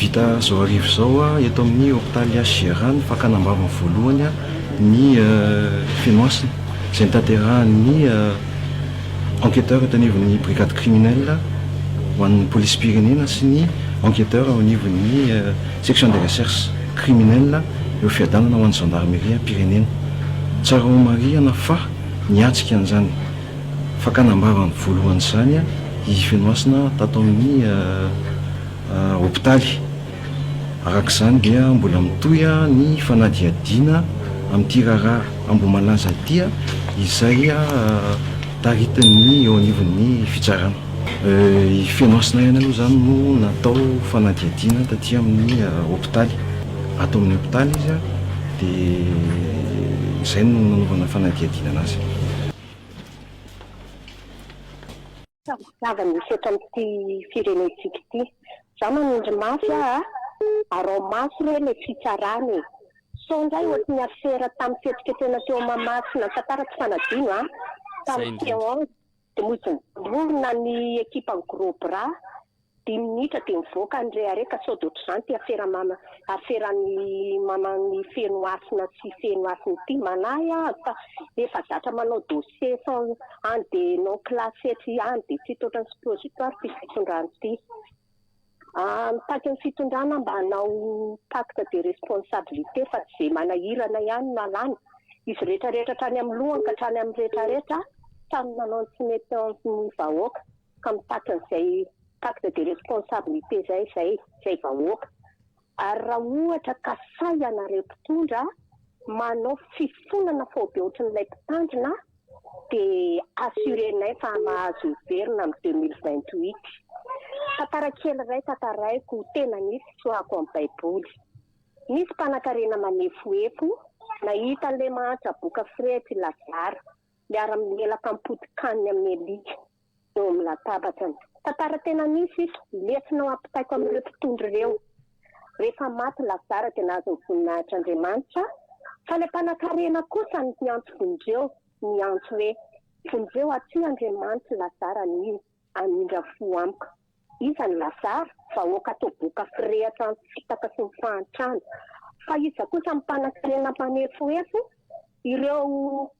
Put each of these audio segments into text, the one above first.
vita zao arivo zao a eto amin'ny hôpitaly Gerany fakanambavany voalohany a ny fenoasina izay nitanterahan'ny enquêteur eto anivon'ny brigade criminelle ho an'ny police pirenena sy ny enquêteur ao anivon'ny section de recherche criminelle eo fiadanana ho an'ny gendarmerie pirenena. Tsara ho marihana fa niatsika an'izany fakanambavany voalohany izany a ifenoasina tato amin'ny hôpitaly. Arak'izany dia mbola mitoy ny fanadiadiana amin'ity raharaha ambomalaza ity izay taritin'ny eo anivon'ny fitsarana. Fenoasina ihany aloha zany no natao fanadiadiana taty amin'ny hôpitaly. Atao amin'ny hôpitaly izy dia izay no nanaovana fanadiadiana anazy. Zava-misy eto amin'ity firenentsika ity. Zaho manindry mafy arao mafy re le fitsarany. So ndray ohatry ny afera tamin'ny fetika tena teo Mahamasina tantara tsy fanadino tamin'ny teo dia mojonborona ny ekipa gros bras 10 minitra dia mivoaka ny rehareka sao d'ohatran'izany ty aferan'ny maman'ny fenoasina sy fenoasina ity manahy fa efa zatra manao dossier sans an dia non classé ty an dia tsy totrany suppositoire ty fitondrany ity. Mitaky ny fitondrana mba hanao pacte de responsabilité fa tsy izay manahirana ihany nalany izy rehetrarehetra trany amin'ny lohany ka trany amin'ny rehetrarehetra samy manao tsy mety amin'ny vahoaka ka mitaky n'izay pacte de responsabilité zay vahoaka. Ary raha ohatra ka say ianareo mpitondra manao fifonana fao be ohatran'ilay mpitandrina dia assurenay fa mahazo verina amin'ny 2028. Tantara kely iray tantaraiko tena nisy tsoako amin'ny baiboly. Nisy mpanan-karena manefoefo nahita an'ilay mahantra boka frety Lazara miara-mielaka amin'ny potikaniny amin'ny Elika eo amin'ny latabatrany. Tantara tena nisy izy lesina ampitaiko amin'ireo mpitondra ireo. Rehefa maty Lazara dia nahazo ny voninahitran'Andriamanitra fa ilay mpanan-karena kosa ny antso vonjeo ny antso hoe vonjeo aty Andriamanitra Lazara ny anindra fo amiko. Iza ny Lazara vahoaka atao boka firehatra fitaka sy ny fahantrana. Fa iza kosa mpanan-karena manefoefo ireo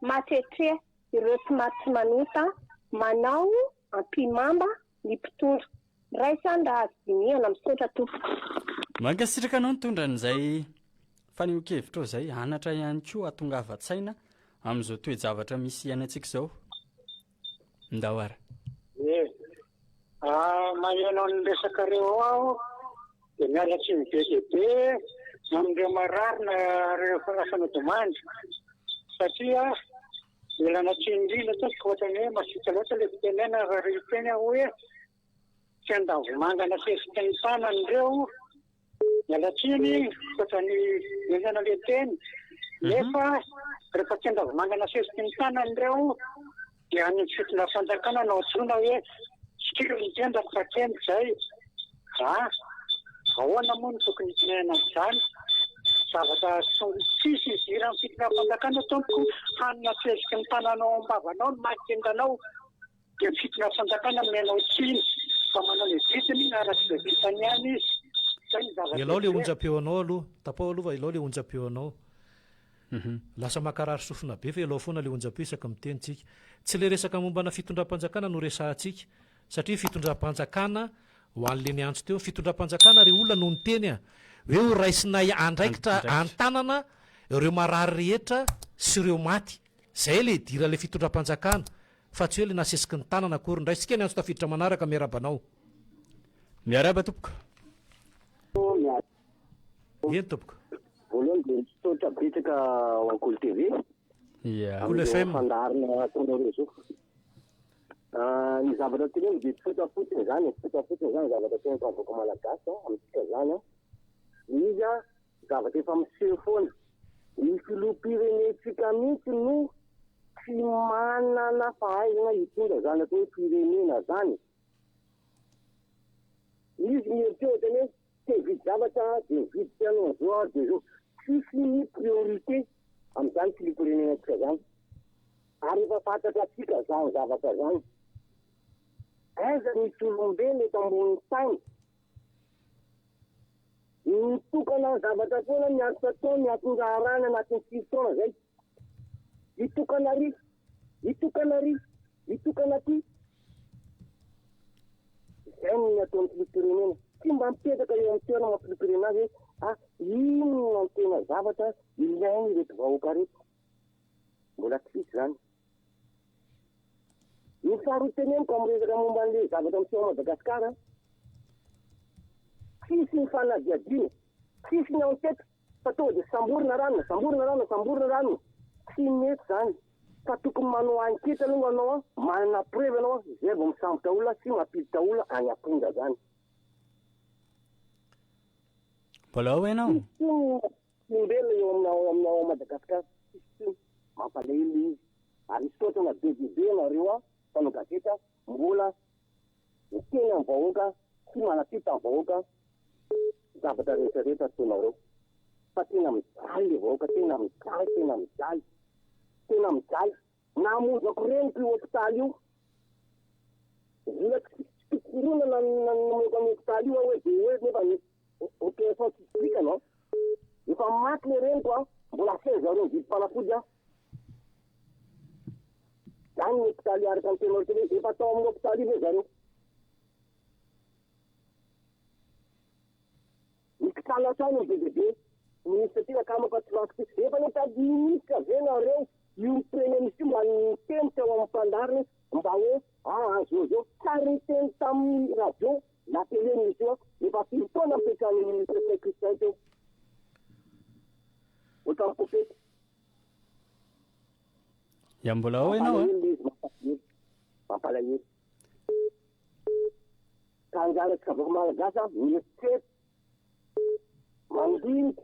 matretre ireo tsy maty tsy manota manao ampimamba ny mpitondra. Ray izany raha azo dinihana misaotra tompoko. Mankasitraka anao nitondra an'izay faneho-kevitra izay anatra ihany koa atongavan-tsaina amin'izao toe-javatra misy iainantsika izao. Ndahoara. Mahenao ny resakareo aho dia miala tsy mibedebe amin'ireo mararina rehefa rasana domandry satria milana tsy indrindra tompoko ohatrany hoe masika loatra ilay fitenena raha ripeny aho hoe tsy andavomangana sesitany tanany ireo miala tsiny ohatrany miendana le teny nefa rehefa tsy andavomangana sesitany tanany ireo dia any fitondra fanjakana naotsoina hoe sikiro mitendra fakendry zay. Ahoana moa ny tokony tinena izany zavatra tsisy idiran'ny fitondra fanjakana tompoko hanina sesiky ny tananao ambavanao ny makendanao dia fitondra fanjakana menao tsiny fa manao le vitiny araky le vitany ihany izy. Ilao le onjam-peo anao aloha tapao aloha fa ilao le onjam-peo anao. Lasa makarary sofina be fa ilao foana le onjam-peo isaka mitenitsika. Tsy le resaka mombana fitondram-panjakana no resahantsika satria fitondram-panjakana ho an'le niantso teo fitondram-panjakana re olona no niteny hoe ho raisinay andraikitra antanana ireo marary rehetra sy ireo maty. Zay le dira le fitondram-panjakana fa tsy hoe le nasesiky ny tanana akory ndraisika niantso tafiditra manaraka miarabanao. Miaraba tompoko. Eny tompoko. Voalohany dia misotra betsaka ao Ankolo TV. Ankolo FM. Fandarina ataonao rezo. Ny zavatra teny dia fotafotsiny zany zavatra tena vaovako malagasy amintsika zany izy zavatra efa miseho foana. Ny filoham-pirenentsika mihitsy no tsy manana fahaizana hitondra zany atao hoe firenena zany. Izy mieriteo teny hoe te vidy zavatra dia mividy tianao zao dia zao tsisy ny priorité amin'izany filoham-pirenentsika zany. Ary efa fantatra atsika zany zavatra zany. Aiza misy olombelo eto ambony tany Mitokana zavatra foana miantso atao miatonga rana anatin'ny 6 taona zay. Mitokana ry, mitokana ry, mitokana ty. Zay ny ataon'ny filoham-pirenena. Tsy mba mipetraka eo amin'ny toerana mampiloham-pirenena azy hoe inona no tena zavatra ilainy ireto vahoaka reto. Mbola tsy misy zany. Ny faharoteneniko amin'ny resaka momba an'ilay zavatra miseho Madagasikara, tsisy ny fanadiadiana, tsisy ny ankety, fa tonga dia samborina rano, samborina rano, samborina rano. Tsy mety zany. Fa tokony manao ankety aloha anao, manana preuve anao, zay vao misambotra olona, tsy mampiditra olona any ampondra zany. Mbola ao ianao? Tsy mbelona eo aminao Madagasikara, tsisy mampalahelo izy. Ary isy totrana bebe nareo mpanao gazeta mbola miteny amin'ny vahoaka, tsy manapita amin'ny vahoaka zavatra rehetrarehetra ataonareo. Fa tena mijaly le vahoaka, tena mijaly, tena mijaly, tena mijaly. Namozako reniko io hôpitaly io. Vola tsy tokorona namoaka amin'ny hôpitaly io hoe de hoe nefa OPS tsy explique anao. Efa maty le reniko mbola 16 € mividy fanafody zany ny hôpitaly araka ny tena tele efa tao amin'ny hôpitaly io zareo. Mikitsala trano ny bebe ministre ty akamako atsirako ty efa nitady ministre ve nareo io premier ministre mba niteny teo amin'ny mpandariny mba hoe azao tsary niteny tamin'ny radio na tele misy eo efa 5 taona mipetrany ministre Saint-Christin teo ohatrany kopety. Ya mbola ao ianao mampalahelo. Ka anjaraka avako malagasy mieritreritra mandinika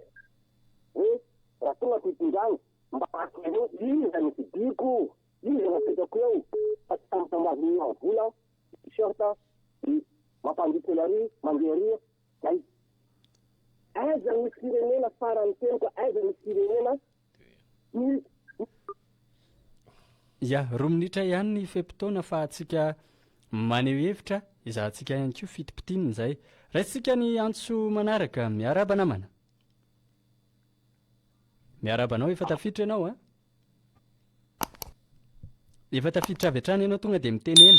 hoe raha tonga fitondrano mba akenao iza ny vidiko, iza napetako eo, fa tsy tambitambazy ny vola t-shirt mampanditra lary mandeha ry zay. Aiza misy firenena farany teniko, aiza misy firenena ya roa minitra ihany ny fepitoana fa atsika maneho hevitra izahantsika ihany koa fitipitiana zay. Raisitsika ny antso manaraka miaraba namana. Miarabanao efa tafiditra ianao efa tafiditra avy hatrany ianao tonga dia mitenena.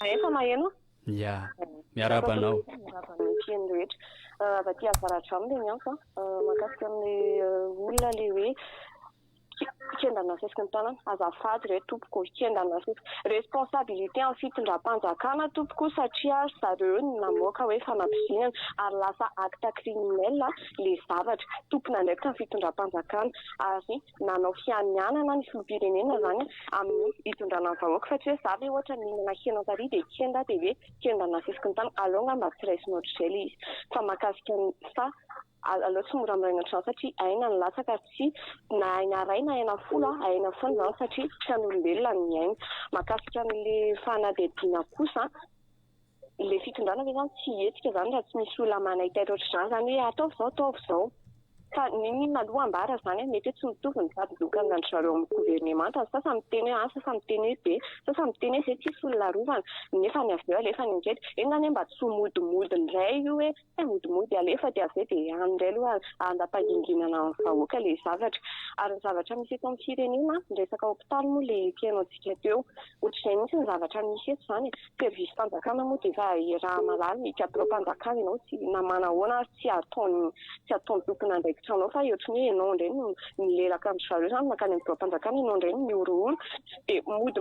Efa maheno? Ya, miarabanao. Miarabanao fieny rehetra. Aty avaratra aminy le miantso mahakasika amin'ny olona le hoe kendana sesika ny tanana azafady re tompoko kendana sesika responsabilité amin'ny fitondram-panjakana tompoko satria zareo ny namoaka hoe fanampisinana ary lasa acte criminel le zavatra tompona ndraiky ny fitondram-panjakana ary nanao fianianana ny filoham-pirenena zany amin'ny hitondrana ny vahoaka satria zavy ohatra mihinana hena tary dia kenda dia hoe kendana sesika ny tanana alonga mba tsy raisiny ohatr'izay le izy fa mahakasika fa aloha tsy mora miraina trano satria aina ny latsaka tsy na aina ray na aina folo aina foana zany satria tsy an'olombelona ny aina. Mahakasika n'le fanadihadiana kosa le fitondrana ve zany tsy hetsika zany raha tsy misy olona manahitaitra ohatr'izany zany hoe ataovy zao fa niny maloha ambara zany mety hoe tsy mitovy ny vadilokana ny zareo amin'ny gouvernemanta sasa miteny hoe sasa miteny hoe be sasa miteny hoe zay tsisy olona rovana nefa ny avy eo alefa ny ngety engany mba tsy modimody indray io hoe modimody alefa dia avy dia andray aloha andapahingingana amin'ny vahoaka le zavatra ary ny zavatra misy eto amin'ny firenena ny resaka hôpitaly moa le piainontsika teo ohatr'izay mihitsy ny zavatra misy eto zany service mpanjakana moa dia efa raha malala ikatoro mpanjakana ianao tsy namana ahoana ary tsy ataony tokona ndraiky tranao fa ohatrany hoe ianao indray ny lelaka amin'ny zareo zany makany amin'ny mpanjakana ianao indray ny miorooro dia mody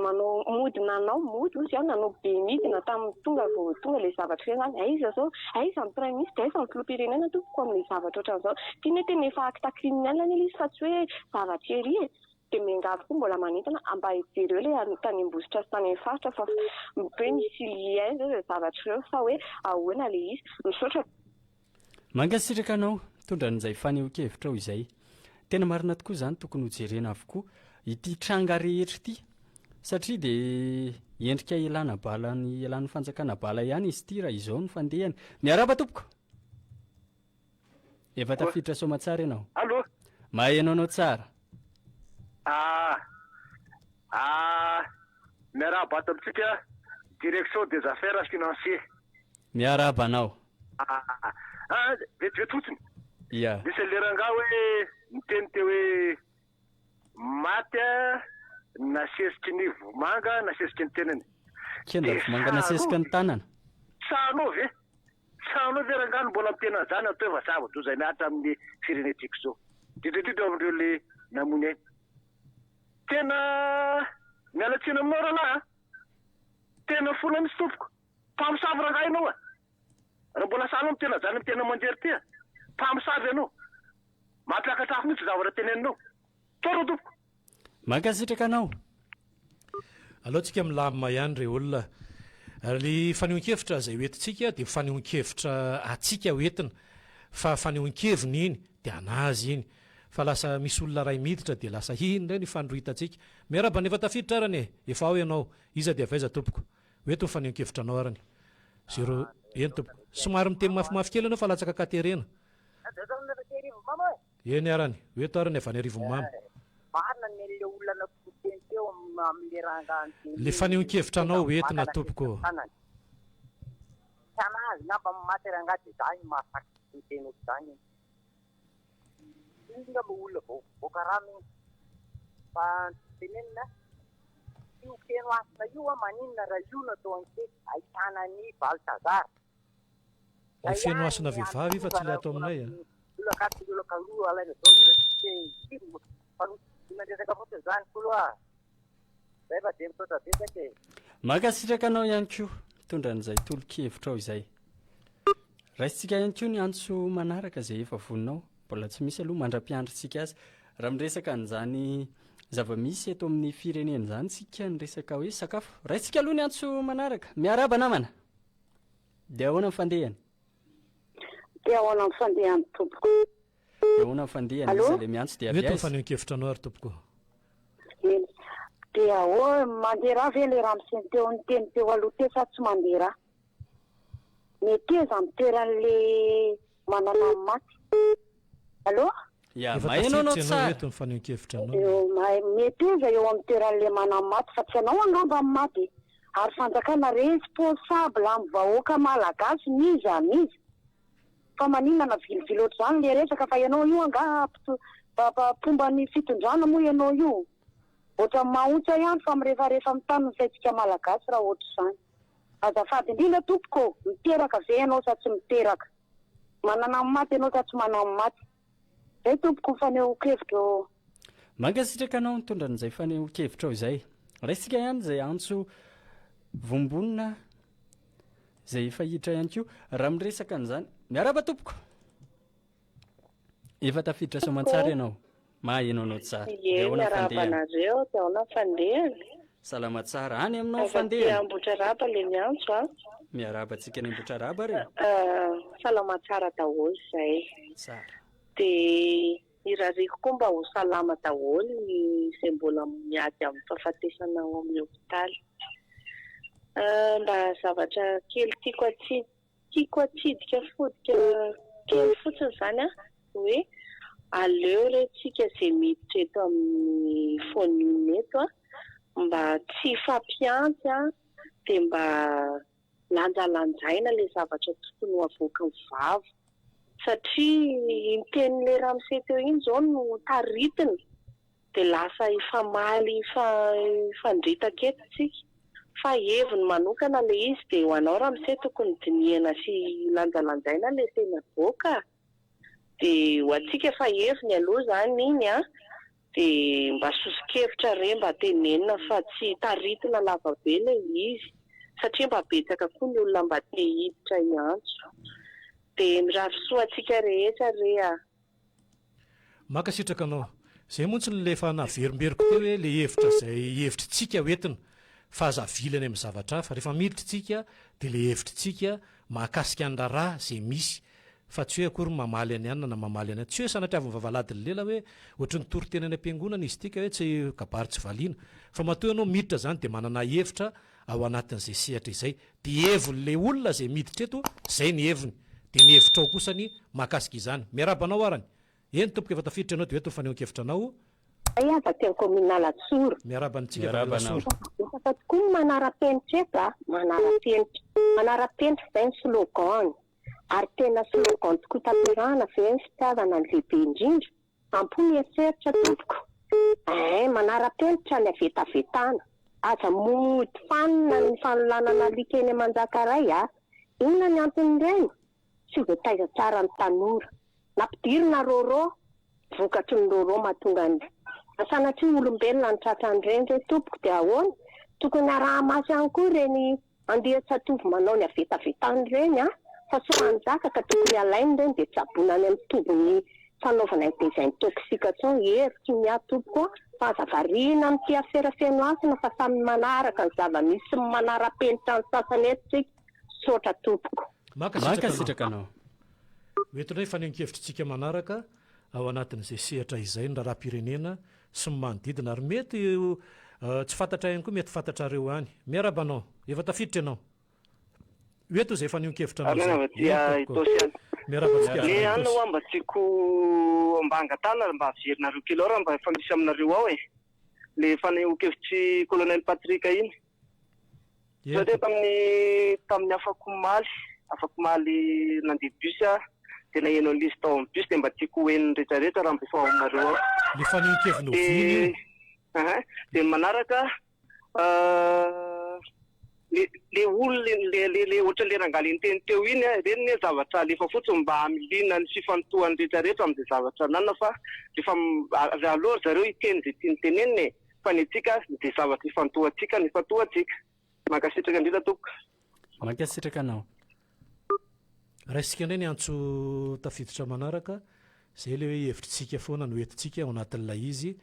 ozy nanao be midina tamin'ny tonga le zavatra zany aiza zao aiza ny prime ministre aiza ny filoham-pirenena tompoko amin'le zavatra ohatran'izao tiany teny efa acte criminel ny izy fa tsy hoe zavatra ery dia miangavy koa mbola manentana amba ijereo le tany ambositra sy tany amin'ny faritra fa hoe misy lien zao le zavatra ireo fa hoe ahoana le izy misaotra. Mangasitraka anao tondra n'izay fanehoan-kevitra ao izay tena marina tokoa zany tokony hojerena avokoa ity tranga rehetra ity satria dia endrika ilan'ny fanjakana bala ihany izy ity raha izao ny fandehany. Miaraba tompoko efa tafiditra soma tsara ianao. Allo maheno anao tsara. Miaraba ato amintsika direction des affaires financiers. Miaraba anao. Vetivety fotsiny ia misy leranga hoe miteny teo hoe maty a nasesitry ny vomanga nasesitry ny tenany kenda vomanga nasesika ny tanana sahanao sahanao lerangano mbola mitena zany atao efa zava-do zay miaritra amin'ny firenetiky zao didridridro amindreo le namony ainy tena mialatsina aminao rahalahy tena fola misy tompoko mpamosavy rangahy ianao a raha mbola sahanao mitena zany amin'ny tena manjery ty a mpamosavy ianao mampiakatrafo mihitsy zavatra teneninao toro tompoko mankasitraka anao alohantsika milamina ihany re olona ry fanehoan-kevitra zay hoentintsika dia fanehoan-kevitra atsika hoentina fa fanehoan-keviny iny dia anazy iny fa lasa misy olona ray miditra dia lasa indray ny fandrohitatsika miaraba nefa tafiditra arany efa ao ianao iza dia avaiza tompoko hoento ny fanehoan-kevitra anao arany zero eny tompoko somary miteny mafimafy kely anao fa latsaka katerena eny arany hoeto arany avy any arivomamy le fanehoan-kevitra anao hoentina tompoko ny fieno asina vehivavy fa tsy le atao aminay mankasitraka anao ihany koa mitondra n'izay tolo-kevitra ao izay raisitsika ihany koa ny antso manaraka zay efa voninao mbola tsy misy aloha mandra-piandritsika azy raha miresaka n'izany zava-misy eto amin'ny firenena zany tsika ny resaka hoe sakafo raisitsika aloha ny antso manaraka miaraba namana dia ahoana ny fandehany dia ahoana ny fandehany tompoko dia ahoana ny fandehany izy le miantso dia hoeto ny fanehoan-kevitra anao ary tompoko dia mandeha ve le raha miseny teo ny teny teo aloha teo sa tsy mandeha mety eza mitoeran'le manana maty allo ia maheno anao tsara hoeto ny fanehoan-kevitra anao mety eza eo amin'ny toeran'le manana maty fa tsy anao angamba amin'ny maty ary fanjakana responsable amin'ny vahoaka malagasy mizy fa maninana vilivily oatra zany le resaka fa ianao io anga fomba ny fitondrana moa ianao io ohatra mahontsa ihany fa mirehefarehefa mitany ny saitsika malagasy raha ohatra izany azafady indrindra tompoko miteraka ve ianao sa tsy miteraka manana maty ianao sa tsy manana maty zay tompoko fanehoan-kevitra mankasitraka anao mitondra n'izay fanehoan-kevitra ao izay raisitsika ihany zay antso vombonina zay efa hiditra ihany koa raha miresaka an'izany miaraba tompoko efa tafiditra soamantsara ianao maheno anao tsara miarabanareo taona fandehany salama tsara any aminao fandehany ambotra raba le miantso a miaraba antsika ny ambotra raba re salama tsara daholo zay tsara dia irariko koa mba ho salama daholo izay mbola miady amin'ny fahafatesana ao amin'ny hopitaly mba zavatra kely tiako atsidika fodika kely fotsiny zany a hoe aleo retsika zay miditra eto amin'ny fonina eto a mba tsy fampiantsy a dia mba lanjalanjaina le zavatra tokony ho avoaka ny vava satria ny tenin'le raha misety eo iny zao no taritina dia lasa ifamaly fandritaka eto tsika fa heviny manokana le izy dia ho anao raha misety tokony dinihana sy lanjalanjaina le tena avoaka dia ho antsika efa heviny aloha zany iny a dia mba soso-kevitra re mba tenenina fa tsy taritina lavabe le izy satria mba betsaka koa ny olona mba te hiditra iantso dia mirafisoa antsika rehetra re a mankasitraka anao zay montsy lefa naverimberiko teo hoe le hevitra zay hevitritsika hoentina fa azavilany amin'ny zavatra fa rehefa miditra tsika dia le hevitritsika mahakasika ny raharaha zay misy fa tsy hoe akory mamaly any anina na mamaly any tsy hoe sanatria vavaladiny lela hoe ohatry ny toritena any am-piangonana izy tika hoe tsy kabary tsy valiana fa matoa ianao miditra zany dia manana hevitra ao anatin'izay sehatra izay dia hevon'le olona zay miditra eto zay ny heviny dia ny hevitra ao kosa ny mahakasika izany miarabanao arany eny tompoko efa tafiditra ianao dia hoe to fanehoan-kevitra anao aza tiako minalatsoro miarabantsika fa tokoa ny manara-penitra eto a manara-penitra zay ny slogan ary tena slogan tokoa tanterahana ve ny fitiavana ny lehibe indrindra ampo mieritreritra tompoko manara-penitra ny avetavetana aza mody fanina ny fanolanana alika eny Manjakaray inona ny anton'ireny tsy ho voataiza tsara ny tanora nampidirina roro vokatry ny roro mahatonga ny sanatria olombelona ny tratran'ireny re tompoko dia ahoana tokony araha-masy ihany koa ireny andeha-tsatovy manao ny avetavetany ireny fa soanjaka ka tokony alainy ireny dia tsabona any amin'ny tobony fanaovana design toksika tsao heritsy miatompoko fa aza variana amin'ity afera feno asina fa samy manaraka ny zava-misy sy manara-penitra ny sasany eto tsika sotra tompoko. Maka sitraka anao. Oentinay fanenkevitrintsika manaraka ao anatin'izay sehatra izay ny raharaham-pirenena sy ny manodidina ary mety tsy fantatra ihany koa mety fantatrareo any. Miarabanao, efa tafiditra ianao. Oeto izay fanenkevitra le anao mba tiako mba angatana mba averinareo kely ao mba efa misy aminareo ao le fanenkevitry colonel Patrick iny satria tamin'ny afakomaly nandeha bus tena enao lista tao amin'ny bus dia mba tiako hoeniny rehetrarehetra raha mba efa ao aminareo ao le fanenkevina oviny dia manaraka le olona le ohatra le rangaly ny teny teo iny ireny ny zavatra lefa fotsiny mba hamiliana ny fifantohany rehetrarehetra amin'izay zavatra nanana fa refa aloha zareo hiteny izay tianyteneniny fa ny atsika dia zavatra ifantohatsika ny ifantohatsika mankasitraka indrindra tompoko. Mankasitraka anao. Raisika indray ny antso tafiditra manaraka izay le hoe hevitrintsika foana no entintsika ao anatin'ilay izy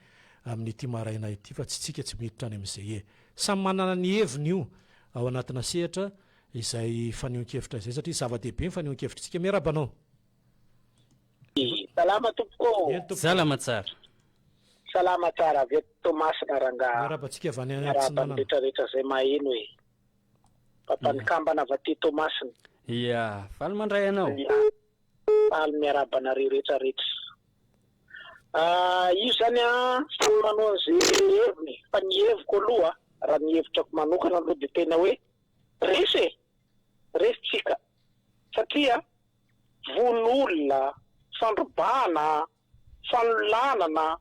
amin'ity maraina ity fa tsy tsika tsy miditra any amin'izay samy manana ny heviny io ao anatina sehatra izay fanehoan-kevitra izay satria zava-dehibe ny fanehoan-kevitritsika. Miarabanao. Salama tompoko. Salama tsara. Salama tsara veto Tomasina rangaha. Miarabantsika avy any Miaraban'ny rehetrarehetra izay maheno hoe papany kambana avy aty Tomasina. Ia, faly mandray anao. Faly miarabanareo rehetrarehetra. Io zany samy manao an'izay heviny fa ny heviko aloha raha ny hevitrako manokana aloha dia tena hoe resitsika satria von'olona fandrobana fanolanana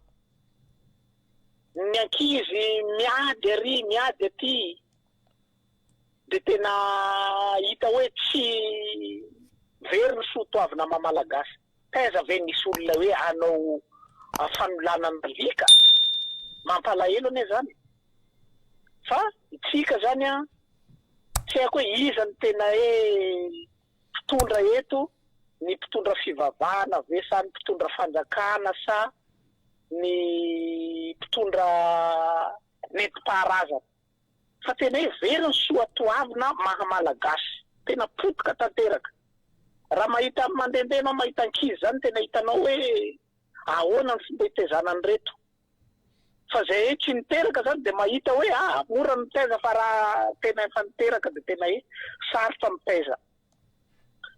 ny ankizy miady ary miady aty dia tena hita hoe tsy very ny soatoavina mamalagasy taiza ve nisy olona hoe hanao fanolanana alika mampalahelo ane zany fa itsika zany tsy haiko hoe iza ny tena hoe mpitondra eto ny mpitondra fivavahana ve sa ny mpitondra fanjakana sa ny mpitondra nentim-paharazana fa tena hoe very ny soatoavina mahamalagasy tena potika tanteraka raha mahita mandendehanao mahita ankizy zany tena hitanao hoe ahoana ny fomba hitezanany reto fa zay tsy niteraka zany dia mahita hoe mora mitaiza fa raha tena efa niteraka dia tena hoe sarotra mitaiza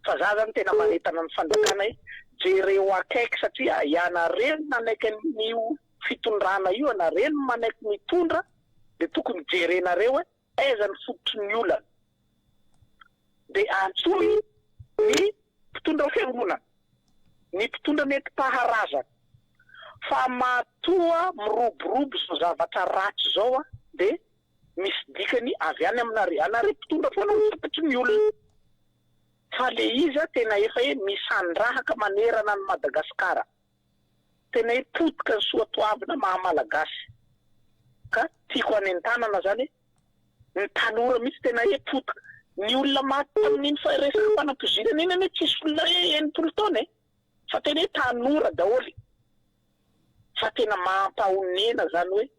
fa za zany tena manentana ny fanjakana jereo akaiky satria ianareny nanaiky n'io fitondrana io anareny manaiky mitondra dia tokony jerenareo hoe aiza ny fototry ny olana dia antsoy ny mpitondra fiangonana ny mpitondra nentim-paharazana fa matoa miroborobo zao zavatra ratsy zao dia misy dikany avy any aminareo anareo mpitondra foana mifatotry ny olona fa le izy tena efa hoe misandrahaka manerana ny Madagasikara tena hoe potika ny soatoavina mahamalagasy ka tiako anentanana zany ny tanora mihitsy tena hoe potika ny olona maty tamin'iny fa resaka fanampozinana iny hoe tsisy olona hoe 80 taona fa tena hoe tanora daholy fa tena mampahonena zany hoe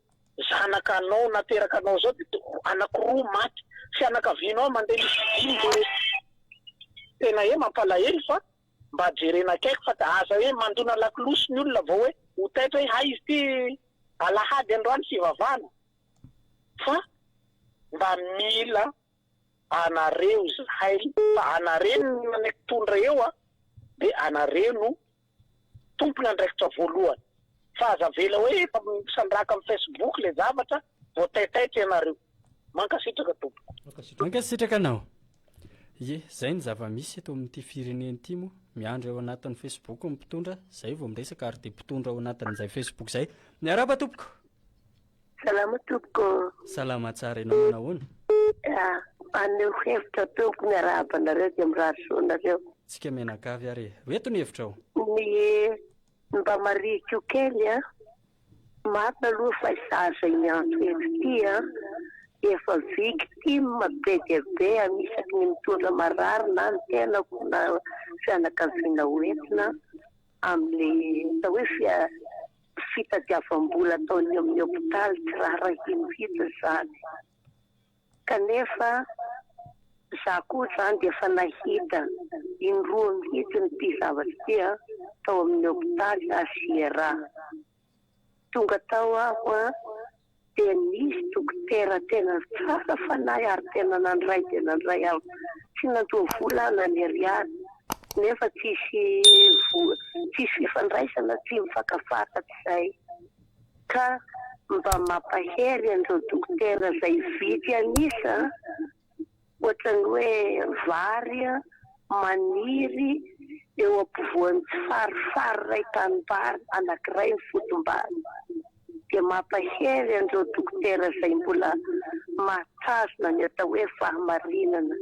zanakanao nateraka anao zao dia anakiroa maty fianakavianao mandeha misy tena hoe mampalahelo fa mba jerena akaiky fa aza hoe mandona lakilosy ny olona vao hoe ho taitra hoe izy ty alahady androany fivavahana fa mba mila anareo zahay fa anareo no manaiky tondra eo dia anareo no tompony andraikitra voalohany fa aza vela hoe misandraka amin'ny Facebook le zavatra vao taitaitra ianareo mankasitraka tompoko. Mankasitraka anao. ye zay ny zava-misy eto amin'ity fireneny ity moa miandry ao anatin'ny Facebook ny mpitondra zay vao miresaka ary dia mpitondra ao anatin'izay Facebook zay miaraba tompoko salama tompoko salama tsara ianao manahoana aneo hevitra tompoko miarabanareo dia mirarisoanareo tsika menakavy ary reto ny hevitrao ny mba mariko kely a marina aloha fa isaza imiantso ety a efa victime be dia be anisaky ny mitondra marary na ny tenako na fianakaviana hoentina amin'le atao hoe fitadiavam-bola ataony amin'ny hôpitaly tsy raha rahim-vita zany kanefa za koa zany dia efa nahita indroa mihitsy nyity zavatra ty a tao amin'ny hôpitaly asiera tonga tao aho a dia nisy dokotera tena tsara fanahy ary tena nandray dia nandray aho tsy nandoa vola naneriary nefa tsisy fifandraisana tsy mifakafatatry zay ka mba mampahery an'ireo dokotera zay vity anisa ohatrany hoe vary maniry eo ampovoan'ny farifary ray tanimbary anankiray ny fotombary dia mampahery an'ireo dokotera zay mbola mahatazona ny atao hoe fahamarinana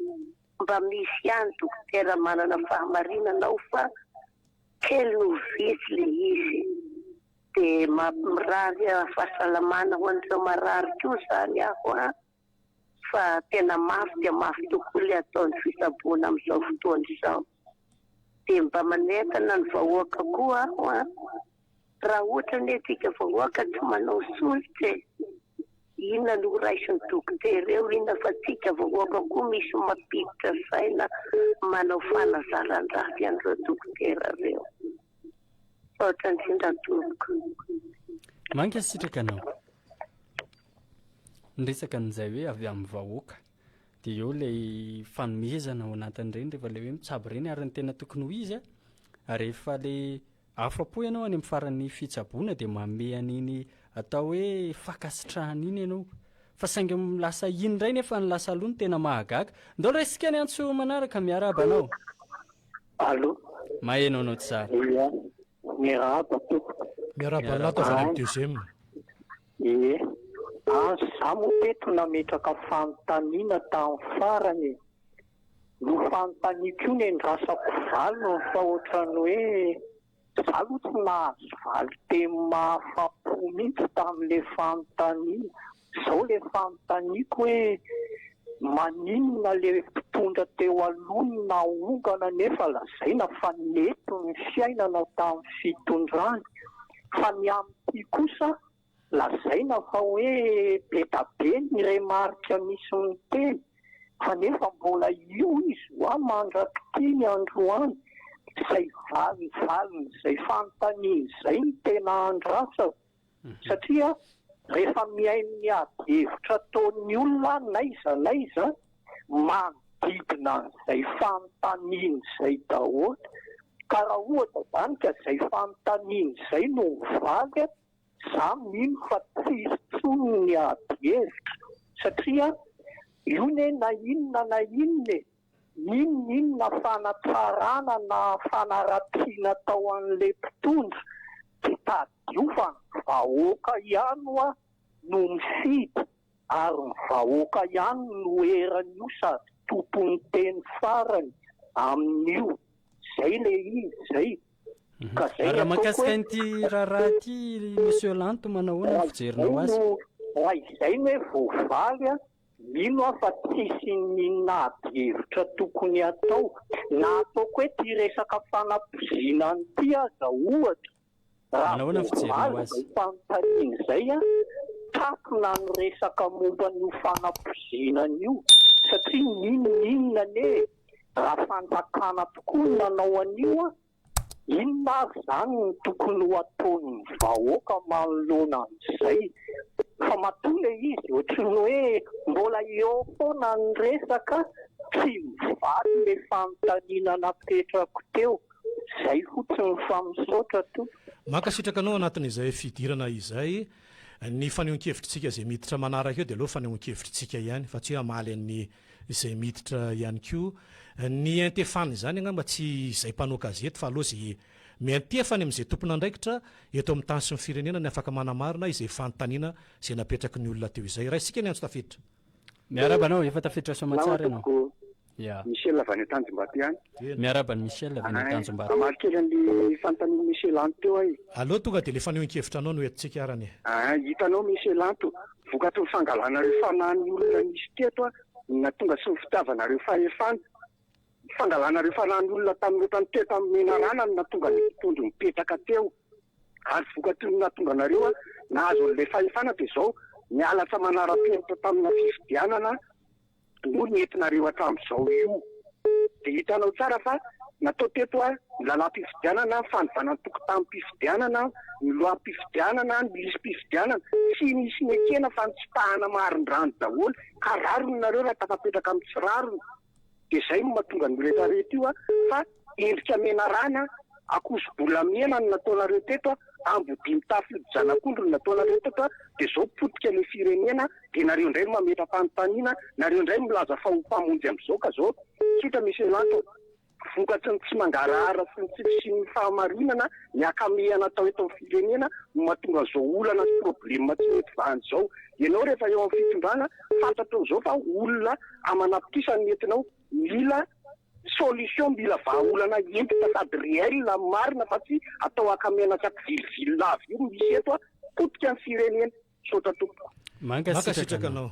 mba misy ihany dokotera manana fahamarinana ao fa kely no vitsy le izy dia mirary fahasalamana ho an'ireo marary koa zany aho a fa tena mafy dia mafy tokoa le ataony fitsaboana amin'izao fotoana izao dia mba manentana ny vahoaka koa aho a raha ohatra ny etika vahoaka tsy manao solitra inona no raisiny dokotera eo inona fa tsika vahoaka koa misy mampiditra saina manao fanazaran-drafy an'ireo dokotera reo ohatra ny sindratomiko manka sitraka anao niresaka n'izay hoe avy amin'ny vahoaka dia eo ilay fanomezana ao anatin'ireny rehefa ilay hoe mitsabo ireny ary ny tena tokony ho izy a ary rehefa ilay afa-po ianao any amin'ny faran'ny fitsaboana dia manome an'iny atao hoe fakasitrahana iny ianao fa saingy milasa iny indray nefa ny lasa aloha ny tena mahagaga ndao resika ny antso manaraka miaraba anao allo maheno anao tsy zara miaraba anao tao amin'ny deuxième za moa teto nametraka fanontaniana tamin'ny farany no fanontaniako io ny endrasako valona fa ohatrany hoe za aloha tsy nahazo valy teny mahafapo mihitsy tamin'le fanontaniana zao le fanontaniako hoe maninona le mpitondra teo alohany na ongana nefa lazaina fa neto ny fiainana tamin'ny fitondrany fa ny amin'ity kosa lazaina fa hoe be da be ny remarika misy ny teny fa nefa mbola io izy hoa mandrakitiny androany zay valiny zay fanontaniana zay ny tena andrasa satria rehefa miainy ady hevitra ataon'ny olona naiza manodidina n'izay fanontaniana zay daholo ka raha ohatra zany ka zay fanontaniana zay no mivaly za mino fa tsisy tsony ny ady hevitra satria io ne na inona inona fanatsarana na fanaratina tao an'le mpitondra dia tadio fa ny vahoaka ihany a no mifidy ary ny vahoaka ihany no eran'io sady tompony teny farany amin'io zay le izy zay raha mahakasika n'ity raharaha ty monsieur Lanto manao hoana fijerinao azy raha izay no hoe voavaly a mino aho fa tsisy ny nady hevitra tokony atao na ataoko hoe ty resaka fanapozina n'ity aza ohatra raha voavaly zay fanontaniana zay a takona ny resaka momba n'io fanapozinan'io satria ninona ne raha fanjakana tokoa ny manao an'io a inona avy zany ny tokony ho ataon'ny vahoaka manoloana an'izay fa matole izy ohatrany hoe mbola eo foana ny resaka tsy mivaly le fanontaniana napetrako teo zay fotsiny famisaotra to mankasitraka anao anatin'izay fidirana izay ny fanehoan-kevitritsika zay miditra manaraka eo dia aloha fanehoan-kevitritsika ihany fa tsy hamaly an'ny izay miditra ihany koa ny antefany zany angamba tsy izay mpanao gazety fa aloha zay miantefany amin'izay tompona andraikitra eto amin'ny tany sy ny firenena ny afaka manamarina izay fanontaniana izay napetraky ny olona teo izay raha isika ny antso tafiditra miarabanao efa tafiditra somatsara ianao ya Michel avy any Tanjombato ihany. miarabany Michel avy any Tanjombato Amaly kely an'le fanontaniana Michel Anto teo ahy. aloha tonga dia le fanehoan-kevitra anao no entintsika arany Hitanao Michel Anto, vokatry ny fangalanareo fanahany olona nisy teto na tonga sy ny fitiavanareo fahefana. Fangalanareo fanahany olona tamin'ny tany teto amin'ny menarana na tonga ny mpitondro mipetraka teo. Ary vokatry ny natonga nareo nahazo an'ilay fahefana dia izao mialatra manara-penitra tamina fifidianana no nentinareo hatramin'izao io. Dia hitanao tsara fa natao teto ny lalam-pifidianana, fanovana ny tokotanim-pifidianana, ny loam-pifidianana, ny lisy-pifidianana, tsy nisy nekena fa nitsipahana marin-drano daholo ka rarony nareo raha tafapetraka amin'ny tsy rarony. Dia izay no mahatonga ny rehetrarehetra io fa endrika menarana, akoso-bolamena no nataonareo teto, ambodimy tafody zanak'ondro no nataonareo teto, dia izao potika ilay firenena, dia nareo indray no mametra-panontaniana, nareo indray milaza fa ho mpamonjy amin'izao ka izao tsotra misy elanto vokatry ny tsy mangarahara sy ny fahamarinana ny akamehana atao eto amin'ny firenena no mahatonga izao olana sy problema tsy mety vahany izao. Ianao rehefa eo amin'ny fitondrana fantatro izao fa olona amanapitisa ny entinao mila solution, mila vahaolana entitra sady réel marina fa tsy atao akamehana tsaky vilivily lavy io misy eto potika ny firenena. Sotra tompoko. mankasitraka anao